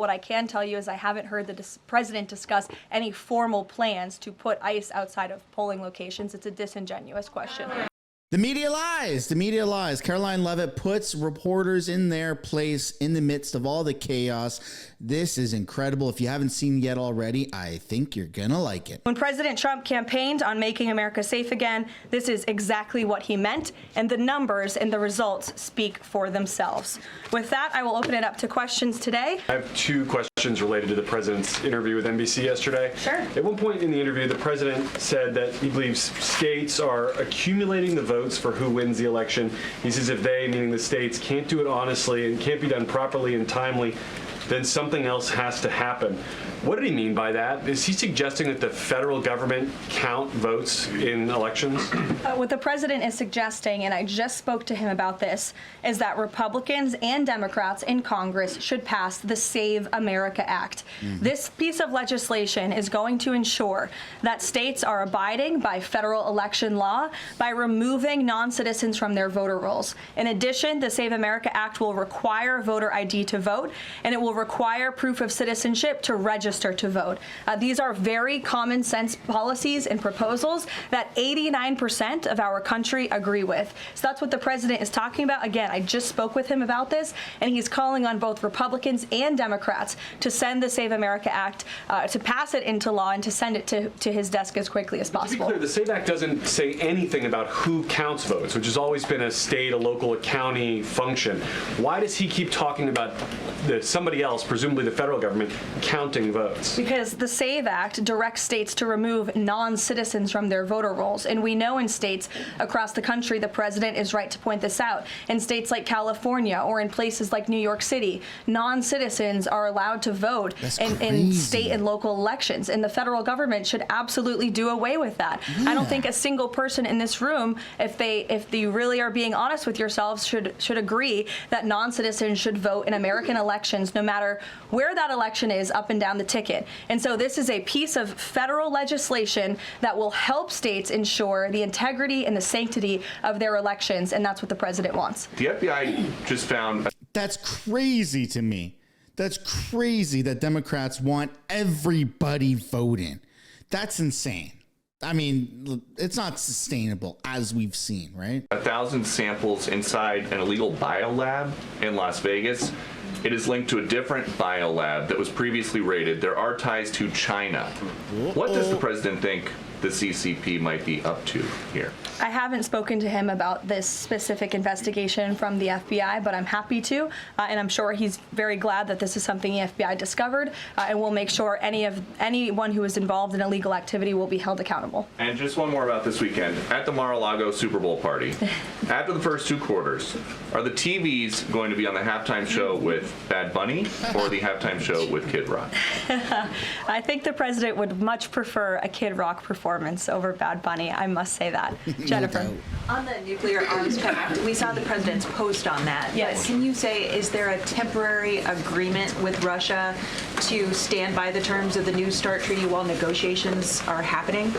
what I can tell you is I haven't heard the president discuss any formal plans to put ICE outside of polling locations. It's a disingenuous question. The media lies. The media lies. Karoline Leavitt puts reporters in their place in the midst of all the chaos. This is incredible. If you haven't seen yet already, I think you're going to like it. When President Trump campaigned on making America safe again, this is exactly what he meant, and the numbers and the results speak for themselves. With that, I will open it up to questions today. I have two questions related to the president's interview with NBC yesterday. Sure. At one point in the interview, the president said that he believes states are accumulating the votes for who wins the election. He says if they, meaning the states, can't do it honestly and can't be done properly and timely, then something else has to happen. What did he mean by that? Is he suggesting that the federal government count votes in elections? What the president is suggesting, and I just spoke to him about this, is that Republicans and Democrats in Congress should pass the Save America Act. This piece of legislation is going to ensure that states are abiding by federal election law by removing non-citizens from their voter rolls. In addition, the Save America Act will require voter ID to vote, and it will require proof of citizenship to register to vote. These are very common sense policies and proposals that 89% of our country agree with. So that's what the president is talking about. Again, I just spoke with him about this, and he's calling on both Republicans and Democrats to send the Save America Act, to pass it into law and to send it to his desk as quickly as possible. To be clear, the Save Act doesn't say anything about who counts votes, which has always been a state, a local, a county function. Why does he keep talking about somebody else, presumably the federal government, counting votes? Because the SAVE Act directs states to remove non-citizens from their voter rolls. And we know in states across the country, the president is right to point this out, in states like California or in places like New York City, non-citizens are allowed to vote in state and local elections. And the federal government should absolutely do away with that. Yeah. I don't think a single person in this room, if you really are being honest with yourselves, should agree that non-citizens should vote in American elections, no matter where that election is up and down the ticket. And so this is a piece of federal legislation that will help states ensure the integrity and the sanctity of their elections, and that's what the president wants. The FBI just found... That's crazy to me. That's crazy that Democrats want everybody voting. That's insane. I mean, it's not sustainable, as we've seen, right? 1,000 samples inside an illegal biolab in Las Vegas. It is linked to a different biolab that was previously raided. There are ties to China. What does the president think the CCP might be up to here? I haven't spoken to him about this specific investigation from the FBI, but I'm happy to, and I'm sure he's very glad that this is something the FBI discovered, and we'll make sure anyone who is involved in illegal activity will be held accountable. And just one more about this weekend. At the Mar-a-Lago Super Bowl party, after the first two quarters, are the TVs going to be on the halftime show with Bad Bunny or the halftime show with Kid Rock? I think the president would much prefer a Kid Rock performance over Bad Bunny, I must say that. Jennifer. On the nuclear arms pact, we saw the president's post on that. Yes. But can you say, is there a temporary agreement with Russia to stand by the terms of the New START treaty while negotiations are happening?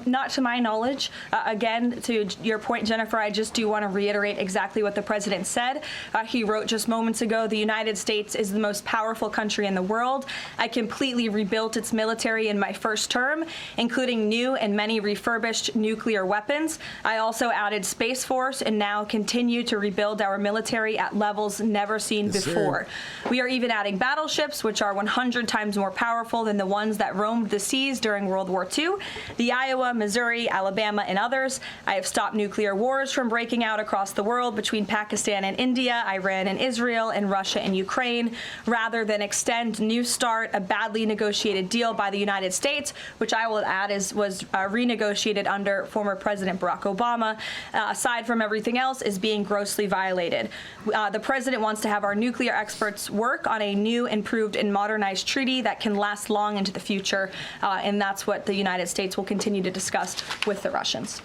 Not to my knowledge. Again, to your point, Jennifer, I just do want to reiterate exactly what the president said. He wrote just moments ago, the United States is the most powerful country in the world. I completely rebuilt its military in my first term, including new and many refurbished nuclear weapons. I also added Space Force and now continue to rebuild our military at levels never seen before. We are even adding battleships, which are 100 times more powerful than the ones that roamed the seas during World War II, the Iowa, Missouri, Alabama, and others. I have stopped nuclear wars from breaking out across the world between Pakistan and India, Iran and Israel, and Russia and Ukraine, rather than extend New START, a badly negotiated deal by the United States, which I will add was renegotiated under former President Barack Obama, aside from everything else, is being grossly violated. The president wants to have our nuclear experts work on a new, improved, and modernized treaty that can last long into the future, and that's what the United States will continue to discuss with the Russians.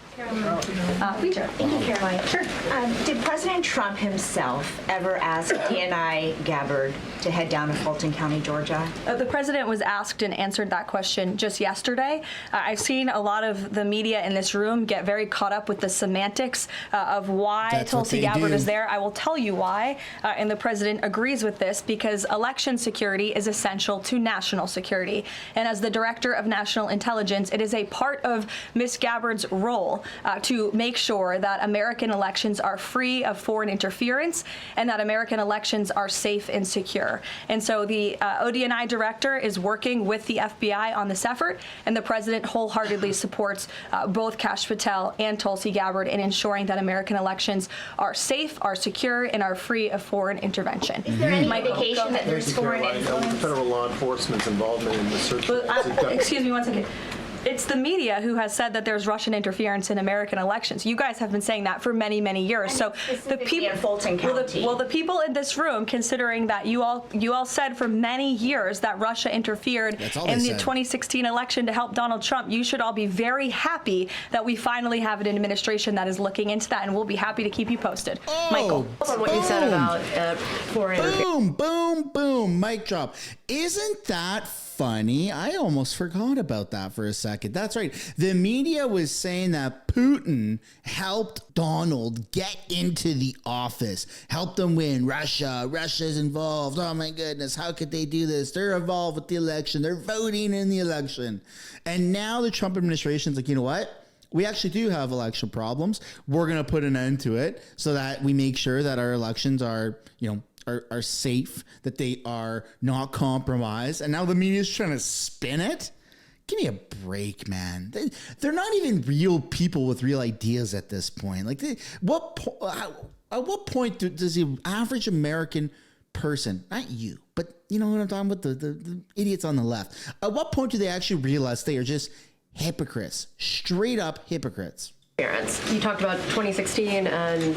Leader. Thank you, Caroline. Sure. Did President Trump himself ever ask DNI Gabbard to head down to Fulton County, Georgia? The president was asked and answered that question just yesterday. I've seen seen a lot of the media in this room get very caught up with the semantics of why Tulsi Gabbard is there. I will tell you why, and the president agrees with this, because election security is essential to national security. And as the director of national intelligence, it is a part of Ms. Gabbard's role to make sure that American elections are free of foreign interference and that American elections are safe and secure. And so the ODNI director is working with the FBI on this effort, and the president wholeheartedly supports both Kash Patel and Tulsi Gabbard in ensuring that American elections are safe, are secure, and are free of foreign intervention. Is there any indication that there's foreign influence? Federal law enforcement's involvement in the search. Excuse me one second. It's the media who has said that there's Russian interference in American elections. You guys have been saying that for many, many years. So the people, in Fulton County. well, the people in this room, considering that you all said for many years that Russia interfered in the 2016 election to help Donald Trump, you should all be very happy that we finally have an administration that is looking into that, and we'll be happy to keep you posted. Michael, on what you said about foreign. Boom, boom, boom, mic drop. Isn't that funny? I almost forgot about that for a second. That's right. The media was saying that Putin helped Donald get into the office, helped him win. Russia's involved. Oh my goodness, how could they do this? They're involved with the election. They're voting in the election. And now the Trump administration's like, you know what? We actually do have election problems. We're going to put an end to it so that we make sure that our elections are, are safe, that they are not compromised. And now the media's trying to spin it. Give me a break, man. They're not even real people with real ideas at this point. Like, at what point does the average American person, not you, but you know what I'm talking about, the idiots on the left, at what point do they actually realize they are just hypocrites, straight up hypocrites? You talked about 2016 and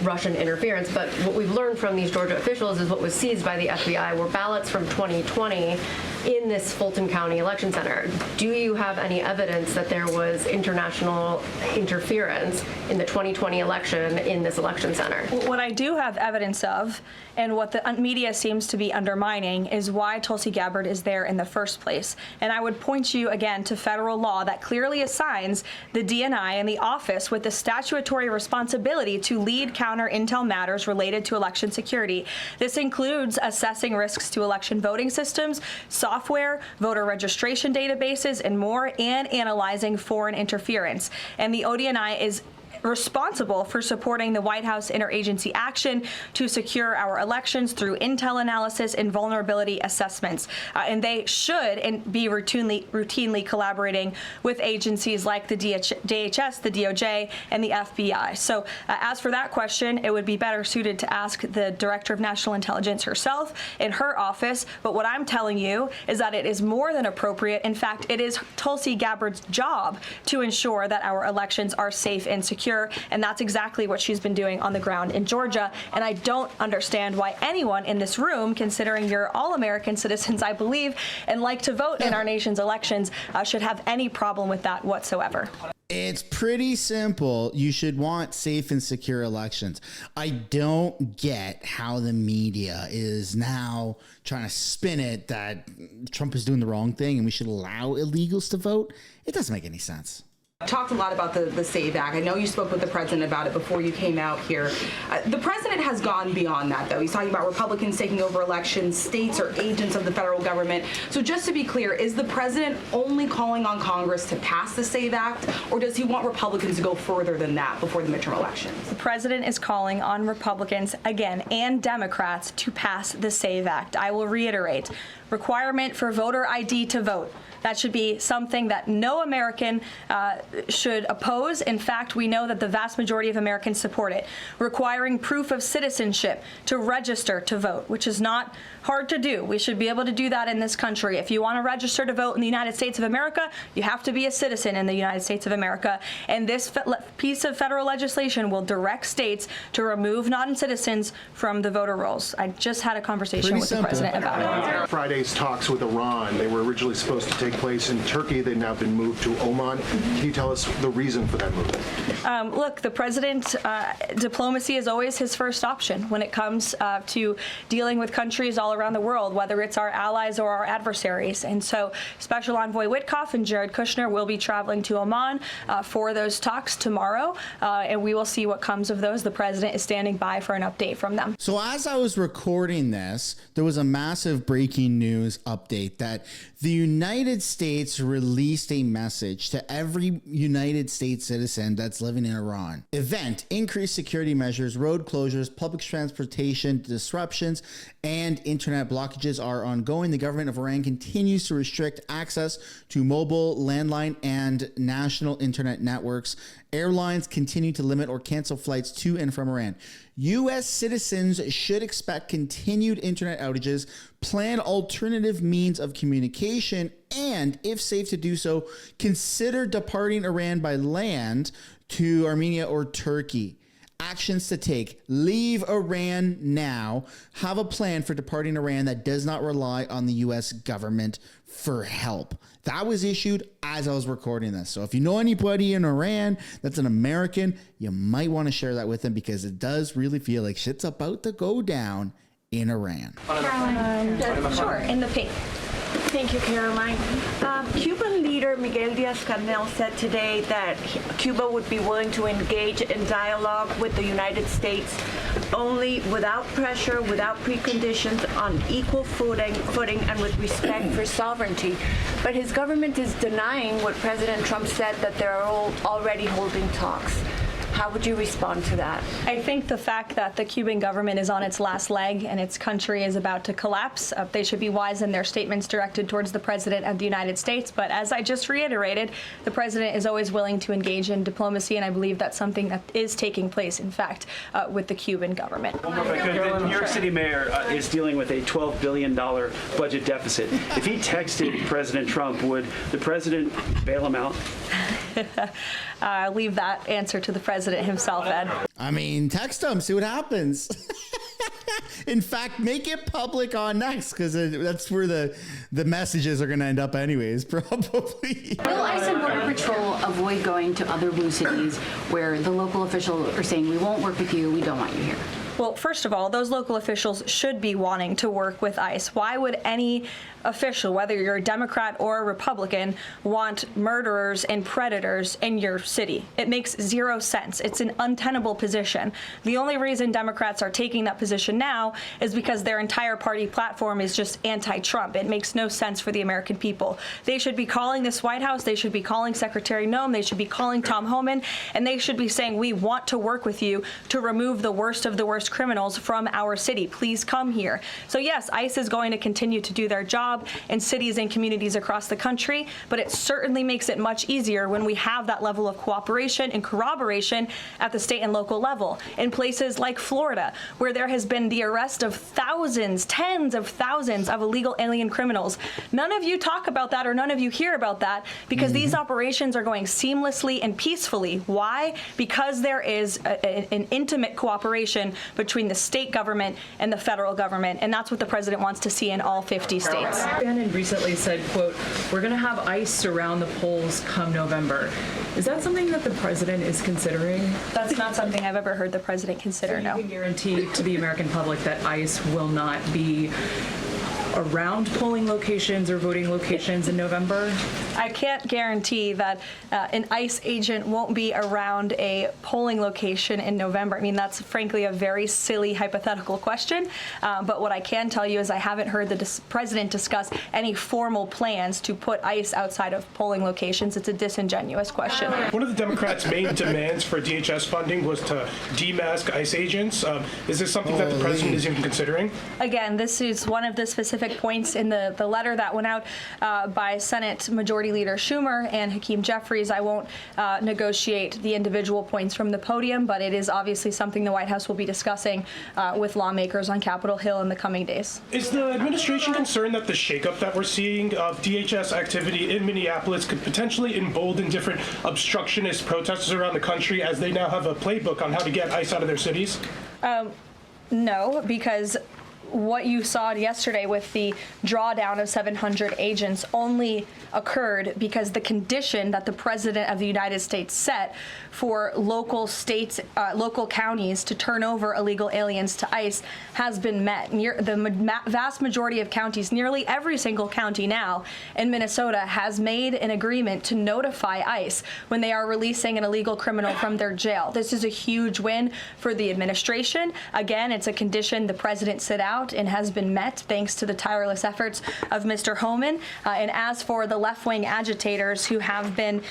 Russian interference, but what we've learned from these Georgia officials is what was seized by the FBI were ballots from 2020 in this Fulton County election center. Do you have any evidence that there was international interference in the 2020 election in this election center? What I do have evidence of, and what the media seems to be undermining, is why Tulsi Gabbard is there in the first place. And I would point you again to federal law that clearly assigns the DNI and the office with the statutory responsibility to lead counter intel matters related to election security. This includes assessing risks to election voting systems, software, voter registration databases, and more, and analyzing foreign interference. And the ODNI is responsible for supporting the White House interagency action to secure our elections through intel analysis and vulnerability assessments. And they should be routinely collaborating with agencies like the DHS, the DOJ, and the FBI. So as for that question, it would be better suited to ask the Director of National Intelligence herself in her office. But what I'm telling you is that it is more than appropriate. In fact, it is Tulsi Gabbard's job to ensure that our elections are safe and secure. And that's exactly what she's been doing on the ground in Georgia. And I don't understand why anyone in this room, considering you're all American citizens, I believe, and like to vote in our nation's elections, should have any problem with that whatsoever. It's pretty simple. You should want safe and secure elections. I don't get how the media is now trying to spin it that Trump is doing the wrong thing and we should allow illegals to vote. It doesn't make any sense. Talked a lot about the SAVE Act. I know you spoke with the president about it before you came out here. The president has gone beyond that, though. He's talking about Republicans taking over elections, states are agents of the federal government. So just to be clear, is the president only calling on Congress to pass the SAVE Act, or does he want Republicans to go further than that before the midterm elections? The president is calling on Republicans, again, and Democrats to pass the SAVE Act. I will reiterate, requirement for voter ID to vote. That should be something that no American should oppose. In fact, we know that the vast majority of Americans support it. Requiring proof of citizenship to register to vote, which is not hard to do. We should be able to do that in this country. If you want to register to vote in the United States of America, you have to be a citizen in the United States of America. And this piece of federal legislation will direct states to remove non-citizens from the voter rolls. I just had a conversation with the president about it. Friday ICE talks with Iran. They were originally supposed to take place in Turkey. They've now been moved to Oman. Can you tell us the reason for that move? Look, the president, diplomacy is always his first option when it comes to dealing with countries all around the world, whether it's our allies or our adversaries. And so Special Envoy Witkoff and Jared Kushner will be traveling to Oman for those talks tomorrow, and we will see what comes of those. The president is standing by for an update from them. So as I was recording this, there was a massive breaking news update that the United States released a message to every United States citizen that's living in Iran. Event: increased security measures, road closures, public transportation disruptions, and internet blockages are ongoing. The government of Iran continues to restrict access to mobile, landline, and national internet networks. Airlines continue to limit or cancel flights to and from Iran. U.S. citizens should expect continued internet outages, plan alternative means of communication, and, if safe to do so, consider departing Iran by land to Armenia or Turkey. Actions to take: leave Iran now. Have a plan for departing Iran that does not rely on the U.S. government for help. That was issued as I was recording this. So if you know anybody in Iran that's an American, you might want to share that with them, because it does really feel like shit's about to go down in Iran. Sure, in the pink. Thank you, Caroline. Cuban leader Miguel Diaz-Canel said today that Cuba would be willing to engage in dialogue with the United States only without pressure, without preconditions, on equal footing and with respect for sovereignty. But his government is denying what President Trump said, that they're already holding talks. How would you respond to that? I think the fact that the Cuban government is on its last leg and its country is about to collapse, they should be wise in their statements directed towards the president of the United States. But as I just reiterated, the president is always willing to engage in diplomacy, and I believe that's something that is taking place, in fact, with the Cuban government. The New York City mayor is dealing with a $12 billion budget deficit. If he texted President Trump, would the president bail him out? I'll leave that answer to the president himself, Ed. I mean, text him, see what happens. In fact, make it public on Next, because that's where the messages are going to end up anyways, probably. Will ICE and Border Patrol avoid going to other blue cities where the local officials are saying, we won't work with you, we don't want you here? Well, first of all, those local officials should be wanting to work with ICE. Why would any official, whether you're a Democrat or a Republican, want murderers and predators in your city? It makes zero sense. It's an untenable position. The only reason Democrats are taking that position now is because their entire party platform is just anti-Trump. It makes no sense for the American people. They should be calling this White House, they should be calling Secretary Noem, they should be calling Tom Homan, and they should be saying, we want to work with you to remove the worst of the worst criminals from our city. Please come here. So yes, ICE is going to continue to do their job in cities and communities across the country, but it certainly makes it much easier when we have that level of cooperation and corroboration at the state and local level. In places like Florida, where there has been the arrest of thousands, tens of thousands of illegal alien criminals. None of you talk about that, or none of you hear about that, because these operations are going seamlessly and peacefully. Why? Because there is an intimate cooperation between the state government and the federal government, and that's what the president wants to see in all 50 states. Bannon recently said, quote, we're going to have ICE surround the polls come November. Is that something that the president is considering? That's not something I've ever heard the president consider, no. You can guarantee to the American public that ICE will not be around polling locations or voting locations in November? I can't guarantee that an ICE agent won't be around a polling location in November. I mean, that's frankly a very silly hypothetical question. But what I can tell you is I haven't heard the president discuss any formal plans to put ICE outside of polling locations. It's a disingenuous question. One of the Democrats' main demands for DHS funding was to demask ICE agents. Is this something that the president is even considering? Again, this is one of the specific points in the letter that went out by Senate Majority Leader Schumer and Hakeem Jeffries. I won't negotiate the individual points from the podium, but it is obviously something the White House will be discussing with lawmakers on Capitol Hill in the coming days. Is the administration concerned that the shakeup that we're seeing of DHS activity in Minneapolis could potentially embolden different obstructionist protesters around the country, as they now have a playbook on how to get ICE out of their cities? No, because what you saw yesterday with the drawdown of 700 agents only occurred because the condition that the President of the United States set for local states, local counties to turn over illegal aliens to ICE has been met. The vast majority of counties, nearly every single county now in Minnesota, has made an agreement to notify ICE when they are releasing an illegal criminal from their jail. This is a huge win for the administration. Again, it's a condition the President set out and has been met thanks to the tireless efforts of Mr. Homan. And as for the left-wing agitators who have been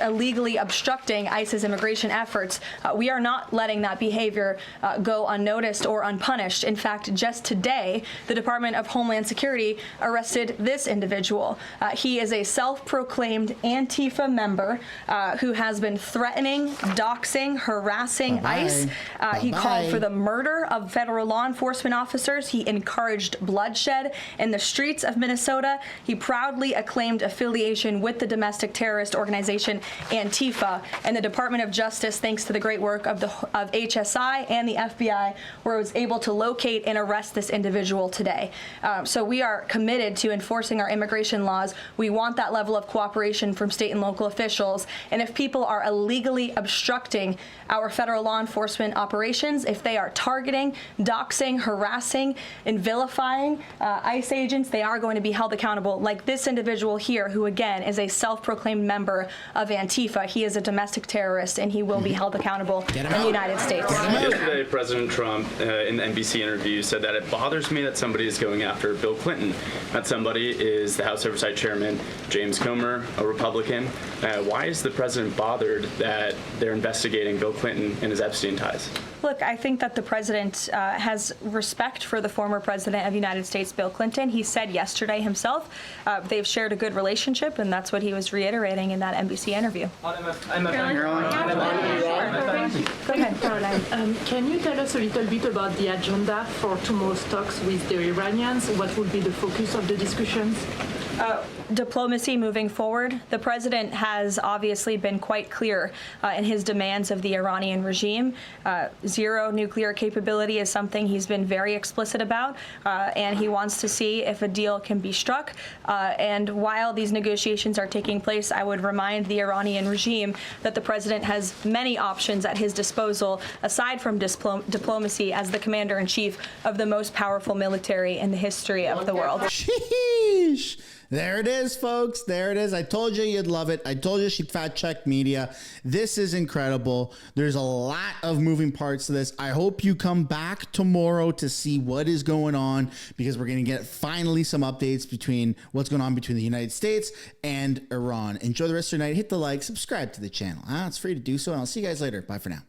illegally obstructing ICE's immigration efforts, we are not letting that behavior go unnoticed or unpunished. In fact, just today, the Department of Homeland Security arrested this individual. He is a self-proclaimed Antifa member who has been threatening, doxing, harassing ICE. He called for the murder of federal law enforcement officers. He encouraged bloodshed in the streets of Minnesota. He proudly acclaimed affiliation with the domestic terrorist organization Antifa. And the Department of Justice, thanks to the great work of HSI and the FBI, was able to locate and arrest this individual today. So we are committed to enforcing our immigration laws. We want that level of cooperation from state and local officials. And if people are illegally obstructing our federal law enforcement operations, if they are targeting, doxing, harassing, and vilifying ICE agents, they are going to be held accountable, like this individual here, who again is a self-proclaimed member of Antifa. He is a domestic terrorist, and he will be held accountable in the United States. Yesterday, President Trump, in the NBC interview, said that it bothers me that somebody is going after Bill Clinton. That somebody is the House Oversight Chairman, James Comer, a Republican. Why is the president bothered that they're investigating Bill Clinton and his Epstein ties? Look, I think that the president has respect for the former president of the United States, Bill Clinton. He said yesterday himself they've shared a good relationship, and that's what he was reiterating in that NBC interview. Go ahead, Caroline. Can you tell us a little bit about the agenda for tomorrow's talks with the Iranians? What will be the focus of the discussions? Diplomacy moving forward. The president has obviously been quite clear in his demands of the Iranian regime. Zero nuclear capability is something he's been very explicit about, and he wants to see if a deal can be struck. And while these negotiations are taking place, I would remind the Iranian regime that the president has many options at his disposal, aside from diplomacy, as the commander-in-chief of the most powerful military in the history of the world. Sheesh. There it is, folks. There it is. I told you you'd love it. I told you she'd fact check media. This is incredible. There's a lot of moving parts to this. I hope you come back tomorrow to see what is going on, because we're going to get finally some updates between what's going on between the United States and Iran. Enjoy the rest of your night. Hit the like, subscribe to the channel. It's free to do so, and I'll see you guys later. Bye for now.